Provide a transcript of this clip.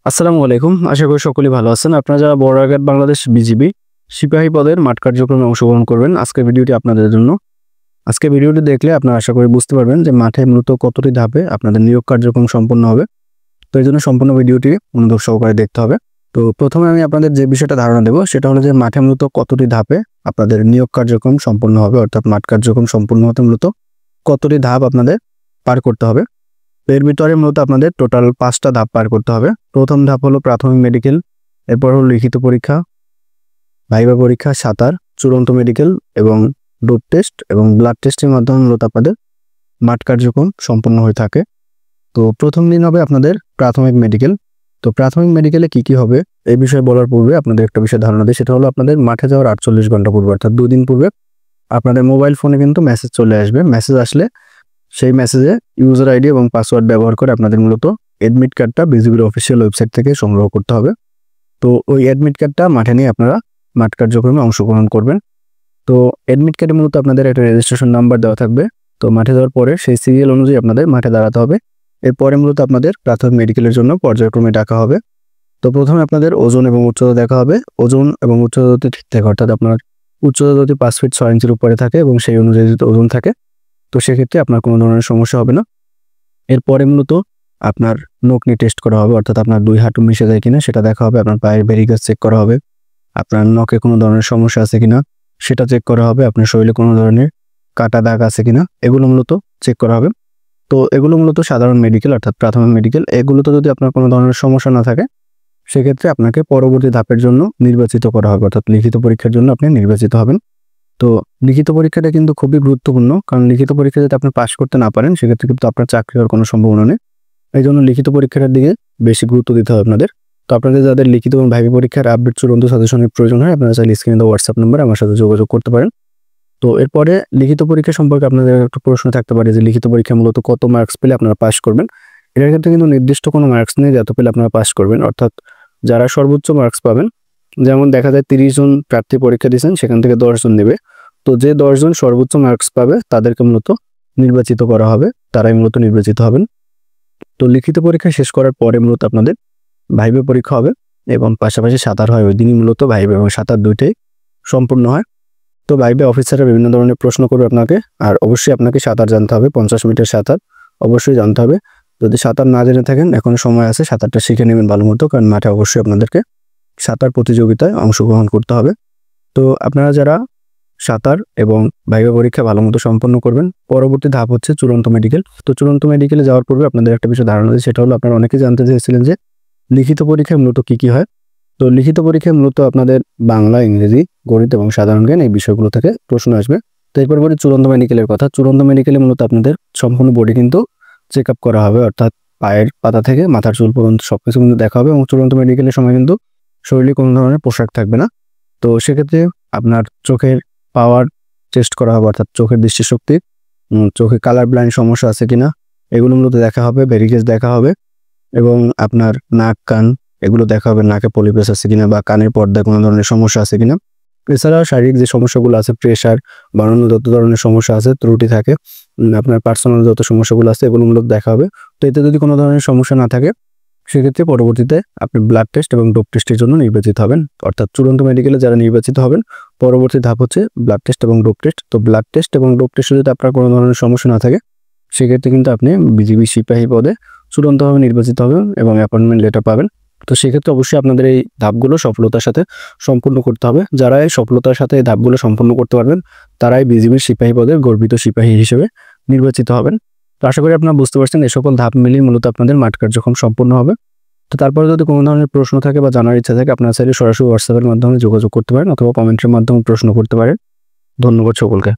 আসসালামু আলাইকুম। আশা করি সকলেই ভালো আছেন। আপনারা যারা বর্ডার বাংলাদেশ বিজিবি সিপাহী পদের মাঠ কার্যক্রমে অংশগ্রহণ করবেন, আজকের ভিডিওটি আপনাদের জন্য। আজকে ভিডিওটি দেখলে আপনারা আশা করি বুঝতে পারবেন যে মাঠে মূলত কতটি ধাপে আপনাদের নিয়োগ কার্যক্রম সম্পন্ন হবে। তো এই জন্য সম্পূর্ণ ভিডিওটি মনোযোগ সহকারে দেখতে হবে। তো প্রথমে আমি আপনাদের যে বিষয়টা ধারণা দেব সেটা হলো যে মাঠে মূলত কতটি ধাপে আপনাদের নিয়োগ কার্যক্রম সম্পন্ন হবে, অর্থাৎ মাঠ কার্যক্রম সম্পূর্ণ হতে মূলত কতটি ধাপ আপনাদের পার করতে হবে। এর ভিতরে মূলত আপনাদের টোটাল 5টা ধাপ পার করতে হবে। প্রথম ধাপ হলো প্রাথমিক মেডিকেল, এরপর হলো লিখিত পরীক্ষা, ভাইবা পরীক্ষা, সাঁতার, চূড়ান্ত মেডিকেল এবং ডোপ টেস্ট এবং ব্লাড টেস্টের মাধ্যমে মূলত আপনাদের মাঠ কার্যক্রম সম্পন্ন হয়ে থাকে। তো প্রথম দিন হবে আপনাদের প্রাথমিক মেডিকেল। তো প্রাথমিক মেডিকেলে কি হবে এই বিষয়ে বলার পূর্বে আপনাদের একটা বিষয় ধারণা দিই, সেটা হলো আপনাদের মাঠে যাওয়ার 48 ঘন্টা পূর্বে, অর্থাৎ 2 দিন পূর্বে আপনাদের মোবাইল ফোনে কিন্তু মেসেজ চলে আসবে। মেসেজ আসলে সেই মেসেজে ইউজার আইডি এবং পাসওয়ার্ড ব্যবহার করে আপনাদের মূলত অ্যাডমিট কার্ডটা বিজিবির অফিসিয়াল ওয়েবসাইট থেকে সংগ্রহ করতে হবে। তো ওই অ্যাডমিট কার্ডটা মাঠে নিয়ে আপনারা মাঠ কার্যক্রমে অংশগ্রহণ করবেন। তো অ্যাডমিট কার্ডে মূলত আপনাদের একটা রেজিস্ট্রেশন নাম্বার দেওয়া থাকবে। তো মাঠে যাওয়ার পরে সেই সিরিয়াল অনুযায়ী আপনাদের মাঠে দাঁড়াতে হবে। এরপরে মূলত আপনাদের প্রাথমিক মেডিকেলের জন্য পর্যায়ক্রমে ডাকা হবে। তো প্রথমে আপনাদের ওজন এবং উচ্চতা দেখা হবে। ওজন এবং উচ্চতা যদি ঠিক থাকে, অর্থাৎ আপনার উচ্চতা যদি 5 ফিট 6 ইঞ্চির উপরে থাকে এবং সেই অনুযায়ী যদি ওজন থাকে, তো সেক্ষেত্রে আপনার কোনো ধরনের সমস্যা হবে না। এরপরে মূলত আপনার নকনি টেস্ট করা হবে, অর্থাৎ আপনার 2 হাঁটু মিশে যায় কিনা সেটা দেখা হবে। আপনার পায়ের ভেরিকেজ চেক করা হবে। আপনার নখে কোনো ধরনের সমস্যা আছে কিনা সেটা চেক করা হবে। আপনার শরীরে কোনো ধরনের কাটা দাগ আছে কিনা এগুলো মূলত চেক করা হবে। তো এগুলো মূলত সাধারণ মেডিকেল, অর্থাৎ প্রাথমিক মেডিকেল। এগুলোতে যদি আপনার কোনো ধরনের সমস্যা না থাকে সেক্ষেত্রে আপনাকে পরবর্তী ধাপের জন্য নির্বাচিত করা হবে, অর্থাৎ লিখিত পরীক্ষার জন্য আপনি নির্বাচিত হবেন। তো লিখিত পরীক্ষাটা কিন্তু খুবই গুরুত্বপূর্ণ, কারণ লিখিত পরীক্ষা যদি আপনি পাস করতে না পারেন সেক্ষেত্রে কিন্তু আপনার চাকরি হওয়ার কোনো সম্ভাবনা নেই। এই জন্য লিখিত পরীক্ষাটার দিকে বেশি গুরুত্ব দিতে হবে আপনাদের। তো আপনাদের যাদের লিখিত এবং ভাইভা পরীক্ষার আপডেট চূড়ান্ত সাজেশনের প্রয়োজন হয়, আপনারা চাইলে স্ক্রিনে দেওয়া হোয়াটসঅ্যাপ নম্বরে আমার সাথে যোগাযোগ করতে পারেন। তো এরপরে লিখিত পরীক্ষা সম্পর্কে আপনাদের একটা প্রশ্ন থাকতে পারে যে লিখিত পরীক্ষা মূলত কত মার্কস পেলে আপনারা পাস করবেন। এটার ক্ষেত্রে কিন্তু নির্দিষ্ট কোনো মার্কস নেই যে এত পেলে আপনারা পাস করবেন, অর্থাৎ যারা সর্বোচ্চ মার্কস পাবেন, যেমন দেখা যায় 30 জন প্রার্থী পরীক্ষা দিয়েছেন, সেখান থেকে 10 জন নেবে। তো যে 10 জন সর্বোচ্চ মার্কস পাবে তাদেরকে মূলত নির্বাচিত করা হবে, তারাই মূলত নির্বাচিত হবেন। তো লিখিত পরীক্ষা শেষ করার পরে মূলত আপনাদের ভাইভা পরীক্ষা হবে এবং পাশাপাশি সাঁতার হয়। ওই দিনই মূলত ভাইভা এবং সাঁতার দুইটাই সম্পূর্ণ হয়। তো ভাইভা অফিসাররা বিভিন্ন ধরনের প্রশ্ন করবে আপনাকে, আর অবশ্যই আপনাকে সাঁতার জানতে হবে। 50 মিটার সাঁতার অবশ্যই জানতে হবে। যদি সাঁতার না জেনে থাকেন এখনো সময় আছে, সাঁতারটা শিখে নেবেন ভালো মতো, কারণ মাঠে অবশ্যই আপনাদেরকে সাঁতার প্রতিযোগিতায় অংশগ্রহণ করতে হবে। তো আপনারা যারা সাঁতার এবং ভাইভা পরীক্ষা ভালো মতো সম্পন্ন করবেন, পরবর্তী ধাপ হচ্ছে চূড়ান্ত মেডিকেল। তো চূড়ান্ত মেডিকেলে যাওয়ার পূর্বে আপনাদের একটা বিষয় ধারণা আছে, সেটা হলো আপনারা অনেকেই জানতে চেয়েছিলেন যে লিখিত পরীক্ষায় মূলত কি হয়। তো লিখিত পরীক্ষায় মূলত আপনাদের বাংলা, ইংরেজি, গণিত এবং সাধারণ জ্ঞান এই বিষয়গুলো থেকে প্রশ্ন আসবে। তো এরপর বলি চূড়ান্ত মেডিকেলের কথা। চূড়ান্ত মেডিকেলে মূলত আপনাদের সম্পূর্ণ বডি কিন্তু চেক আপ করা হবে, অর্থাৎ পায়ের পাতা থেকে মাথার চুল পর্যন্ত সবকিছু কিন্তু দেখা হবে। এবং চূড়ান্ত মেডিকেলের সময় কিন্তু শরীরে কোনো ধরনের পোশাক থাকবে না। তো সেক্ষেত্রে আপনার চোখের পাওয়ার টেস্ট করা হবে, অর্থাৎ চোখের দৃষ্টিশক্তি, চোখে কালার ব্লাইন্ড সমস্যা আছে কিনা এগুলো মূলত দেখা হবে। ভেরিকেজ দেখা হবে এবং আপনার নাক, কান এগুলো দেখা হবে, নাকে পলিপাস আছে কিনা বা কানের পর্দায় কোনো ধরনের সমস্যা আছে কিনা। এছাড়াও শারীরিক যে সমস্যাগুলো আছে, প্রেশার বাড়ানো, যত ধরনের সমস্যা আছে, ত্রুটি থাকে, আপনার পার্সোনাল যত সমস্যাগুলো আছে এগুলো মূলত দেখা হবে। তো এতে যদি কোনো ধরনের সমস্যা না থাকে সেক্ষেত্রে পরবর্তীতে আপনি ব্লাড টেস্ট এবং ডোপ টেস্টের জন্য নির্বাচিত হবেন। অর্থাৎ চূড়ান্ত মেডিকেলে যারা নির্বাচিত হবেন, পরবর্তী ধাপ হচ্ছে ব্লাড টেস্ট এবং ডোপ টেস্ট। তো ব্লাড টেস্ট এবং ডোপ টেস্টে যদি আপনার কোনো ধরনের সমস্যা না থাকে সেক্ষেত্রে কিন্তু আপনি বিজিবি সিপাহী পদে চূড়ান্তভাবে নির্বাচিত হবেন এবং অ্যাপয়েন্টমেন্ট লেটার পাবেন। তো সেক্ষেত্রে অবশ্যই আপনাদের এই ধাপগুলো সফলতার সাথে সম্পূর্ণ করতে হবে। যারা এই সফলতার সাথে এই ধাপগুলো সম্পূর্ণ করতে পারবেন তারাই বিজিবির সিপাহী পদের গর্বিত সিপাহী হিসেবে নির্বাচিত হবেন। তো আশা করি আপনারা বুঝতে পারছেন এই সকল ধাপ মিলিয়ে মূলত আপনাদের মাঠ কার্যক্রম সম্পূর্ণ হবে। তো তারপরে যদি কোনো ধরনের প্রশ্ন থাকে বা জানার ইচ্ছা থাকে আপনারা চাইলে সরাসরি হোয়াটসঅ্যাপের মাধ্যমে যোগাযোগ করতে পারেন অথবা কমেন্টের মাধ্যমে প্রশ্ন করতে পারেন। ধন্যবাদ সকলকে।